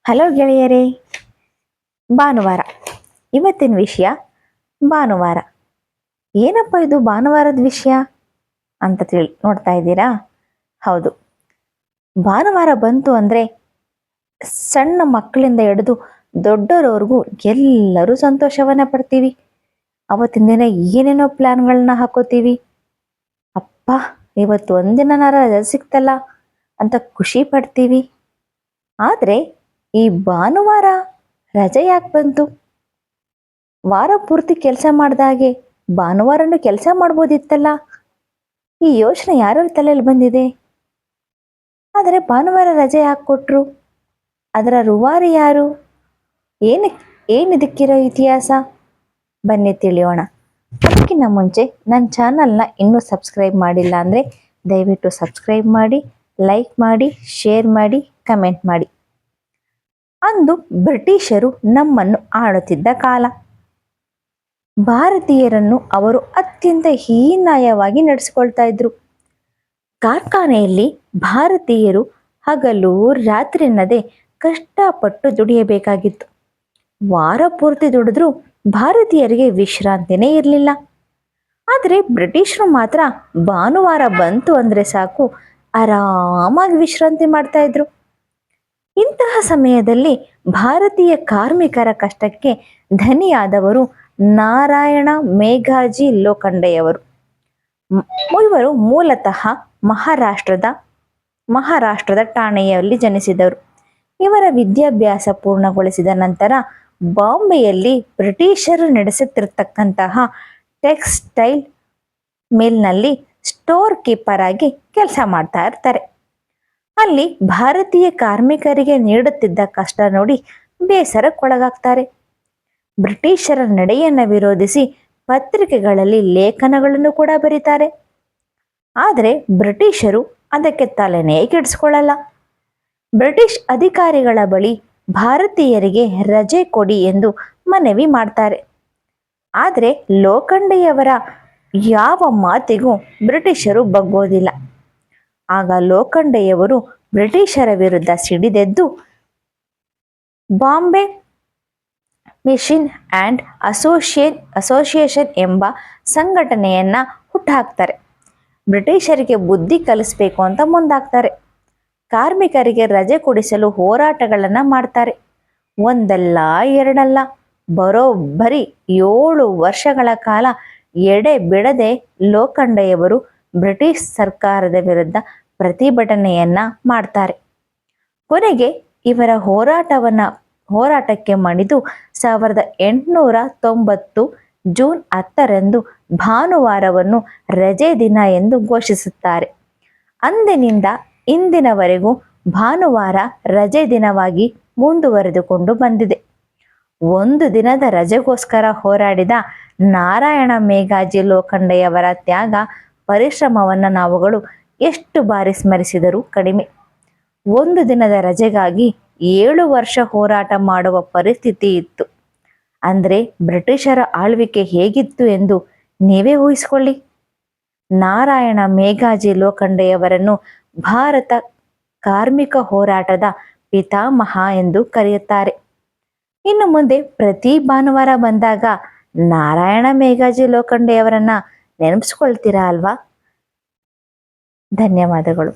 Hello ಗೆಳೆಯರೇ, ಭಾನುವಾರ. ಇವತ್ತಿನ ವಿಷಯ ಭಾನುವಾರ. ಏನಪ್ಪ ಇದು ಭಾನುವಾರದ ವಿಷಯ ಅಂತ ನೋಡ್ತಾ ಇದ್ದೀರಾ? ಹೌದು, ಭಾನುವಾರ ಬಂತು ಅಂದರೆ ಸಣ್ಣ ಮಕ್ಕಳಿಂದ ಹಿಡಿದು ದೊಡ್ಡವರವರೆಗೂ ಎಲ್ಲರೂ ಸಂತೋಷವನ್ನ ಪಡ್ತೀವಿ. ಅವತ್ತಿನ ದಿನ ಏನೇನೋ ಪ್ಲ್ಯಾನ್ಗಳನ್ನ ಹಾಕೋತೀವಿ. ಅಪ್ಪ, ಇವತ್ತು ಒಂದಿನ ರಜೆ ಸಿಕ್ತಲ್ಲ ಅಂತ ಖುಷಿ ಪಡ್ತೀವಿ. ಆದರೆ ಈ ಭಾನುವಾರ ರಜೆ ಯಾಕೆ ಬಂತು? ವಾರ ಪೂರ್ತಿ ಕೆಲಸ ಮಾಡಿದಾಗೆ ಭಾನುವಾರನೂ ಕೆಲಸ ಮಾಡ್ಬೋದಿತ್ತಲ್ಲ. ಈ ಯೋಚನೆ ಯಾರ್ಯಾರ ತಲೆಯಲ್ಲಿ ಬಂದಿದೆ? ಆದರೆ ಭಾನುವಾರ ರಜೆ ಯಾಕೆ ಕೊಟ್ರು? ಅದರ ರೂವಾರಿ ಯಾರು? ಏನಿದಕ್ಕಿರೋ ಇತಿಹಾಸ? ಬನ್ನಿ ತಿಳಿಯೋಣ. ಅದಕ್ಕಿಂತ ಮುಂಚೆ ನನ್ನ ಚಾನಲ್ನ ಇನ್ನೂ ಸಬ್ಸ್ಕ್ರೈಬ್ ಮಾಡಿಲ್ಲ ಅಂದರೆ ದಯವಿಟ್ಟು ಸಬ್ಸ್ಕ್ರೈಬ್ ಮಾಡಿ, ಲೈಕ್ ಮಾಡಿ, ಶೇರ್ ಮಾಡಿ, ಕಮೆಂಟ್ ಮಾಡಿ. ಅಂದು ಬ್ರಿಟಿಷರು ನಮ್ಮನ್ನು ಆಳುತ್ತಿದ್ದ ಕಾಲ. ಭಾರತೀಯರನ್ನು ಅವರು ಅತ್ಯಂತ ಹೀನಾಯವಾಗಿ ನಡೆಸಿಕೊಳ್ತಾ ಇದ್ರು. ಕಾರ್ಖಾನೆಯಲ್ಲಿ ಭಾರತೀಯರು ಹಗಲು ರಾತ್ರಿ ಎನ್ನದೆ ಕಷ್ಟಪಟ್ಟು ದುಡಿಯಬೇಕಾಗಿತ್ತು. ವಾರ ಪೂರ್ತಿ ದುಡಿದ್ರೂ ಭಾರತೀಯರಿಗೆ ವಿಶ್ರಾಂತಿನೇ ಇರಲಿಲ್ಲ. ಆದರೆ ಬ್ರಿಟಿಷರು ಮಾತ್ರ ಭಾನುವಾರ ಬಂತು ಅಂದರೆ ಸಾಕು ಆರಾಮಾಗಿ ವಿಶ್ರಾಂತಿ ಮಾಡ್ತಾ ಇದ್ರು. ಇಂತಹ ಸಮಯದಲ್ಲಿ ಭಾರತೀಯ ಕಾರ್ಮಿಕರ ಕಷ್ಟಕ್ಕೆ ಧನಿಯಾದವರು ನಾರಾಯಣ ಮೇಘಾಜಿ ಲೋಖಂಡೆಯವರು. ಇವರು ಮೂಲತಃ ಮಹಾರಾಷ್ಟ್ರದ ಠಾಣೆಯಲ್ಲಿ ಜನಿಸಿದವರು. ಇವರ ವಿದ್ಯಾಭ್ಯಾಸ ಪೂರ್ಣಗೊಳಿಸಿದ ನಂತರ ಬಾಂಬೆಯಲ್ಲಿ ಬ್ರಿಟಿಷರು ನಡೆಸುತ್ತಿರತಕ್ಕಂತಹ ಟೆಕ್ಸ್ಟೈಲ್ ಮಿಲ್ನಲ್ಲಿ ಸ್ಟೋರ್ ಕೀಪರ್ ಆಗಿ ಕೆಲಸ ಮಾಡ್ತಾ ಇರ್ತಾರೆ. ಅಲ್ಲಿ ಭಾರತೀಯ ಕಾರ್ಮಿಕರಿಗೆ ನೀಡುತ್ತಿದ್ದ ಕಷ್ಟ ನೋಡಿ ಬೇಸರಕ್ಕೊಳಗಾಗ್ತಾರೆ. ಬ್ರಿಟಿಷರ ನಡೆಯನ್ನು ವಿರೋಧಿಸಿ ಪತ್ರಿಕೆಗಳಲ್ಲಿ ಲೇಖನಗಳನ್ನು ಕೂಡ ಬರೀತಾರೆ. ಆದರೆ ಬ್ರಿಟಿಷರು ಅದಕ್ಕೆ ತಲೆನೇ ಕೆಡಿಸ್ಕೊಳ್ಳಲ್ಲ. ಬ್ರಿಟಿಷ್ ಅಧಿಕಾರಿಗಳ ಬಳಿ ಭಾರತೀಯರಿಗೆ ರಜೆ ಕೊಡಿ ಎಂದು ಮನವಿ ಮಾಡ್ತಾರೆ. ಆದರೆ ಲೋಖಂಡೆಯವರ ಯಾವ ಮಾತಿಗೂ ಬ್ರಿಟಿಷರು ಬಗ್ಗೋದಿಲ್ಲ. ಆಗ ಲೋಖಂಡೆಯವರು ಬ್ರಿಟಿಷರ ವಿರುದ್ಧ ಸಿಡಿದೆದ್ದು ಬಾಂಬೆ ಮಿಷನ್ ಆ್ಯಂಡ್ ಅಸೋಸಿಯೇಷನ್ ಎಂಬ ಸಂಘಟನೆಯನ್ನ ಹುಟ್ಟುಹಾಕ್ತಾರೆ. ಬ್ರಿಟಿಷರಿಗೆ ಬುದ್ಧಿ ಕಲಿಸ್ಬೇಕು ಅಂತ ಮುಂದಾಗ್ತಾರೆ. ಕಾರ್ಮಿಕರಿಗೆ ರಜೆ ಕೊಡಿಸಲು ಹೋರಾಟಗಳನ್ನು ಮಾಡ್ತಾರೆ. ಒಂದಲ್ಲ ಎರಡಲ್ಲ, ಬರೋಬ್ಬರಿ 7 ವರ್ಷಗಳ ಕಾಲ ಎಡೆ ಬಿಡದೆ ಲೋಖಂಡೆಯವರು ಬ್ರಿಟಿಷ್ ಸರ್ಕಾರದ ವಿರುದ್ಧ ಪ್ರತಿಭಟನೆಯನ್ನ ಮಾಡ್ತಾರೆ. ಕೊನೆಗೆ ಇವರ ಹೋರಾಟಕ್ಕೆ ಮಣಿದು 1890 ಜೂನ್ 10ರಂದು ಭಾನುವಾರವನ್ನು ರಜೆ ದಿನ ಎಂದು ಘೋಷಿಸುತ್ತಾರೆ. ಅಂದಿನಿಂದ ಇಂದಿನವರೆಗೂ ಭಾನುವಾರ ರಜೆ ದಿನವಾಗಿ ಮುಂದುವರೆದುಕೊಂಡು ಬಂದಿದೆ. ಒಂದು ದಿನದ ರಜೆಗೋಸ್ಕರ ಹೋರಾಡಿದ ನಾರಾಯಣ ಮೇಘಾಜಿ ಲೋಖಂಡೆಯವರ ತ್ಯಾಗ ಪರಿಶ್ರಮವನ್ನು ನಾವುಗಳು ಎಷ್ಟು ಬಾರಿ ಸ್ಮರಿಸಿದರೂ ಕಡಿಮೆ. ಒಂದು ದಿನದ ರಜೆಗಾಗಿ 7 ವರ್ಷ ಹೋರಾಟ ಮಾಡುವ ಪರಿಸ್ಥಿತಿ ಇತ್ತು. ಅಂದರೆ ಬ್ರಿಟಿಷರ ಆಳ್ವಿಕೆ ಹೇಗಿತ್ತು ಎಂದು ನೀವೇ ಊಹಿಸಿಕೊಳ್ಳಿ. ನಾರಾಯಣ ಮೇಘಾಜಿ ಲೋಖಂಡೆಯವರನ್ನು ಭಾರತ ಕಾರ್ಮಿಕ ಹೋರಾಟದ ಪಿತಾಮಹ ಎಂದು ಕರೆಯುತ್ತಾರೆ. ಇನ್ನು ಮುಂದೆ ಪ್ರತಿ ಭಾನುವಾರ ಬಂದಾಗ ನಾರಾಯಣ ಮೇಘಾಜಿ ಲೋಖಂಡೆಯವರನ್ನ ನೆನಪಿಸ್ಕೊಳ್ತೀರಾ ಅಲ್ವಾ? ಧನ್ಯವಾದಗಳು.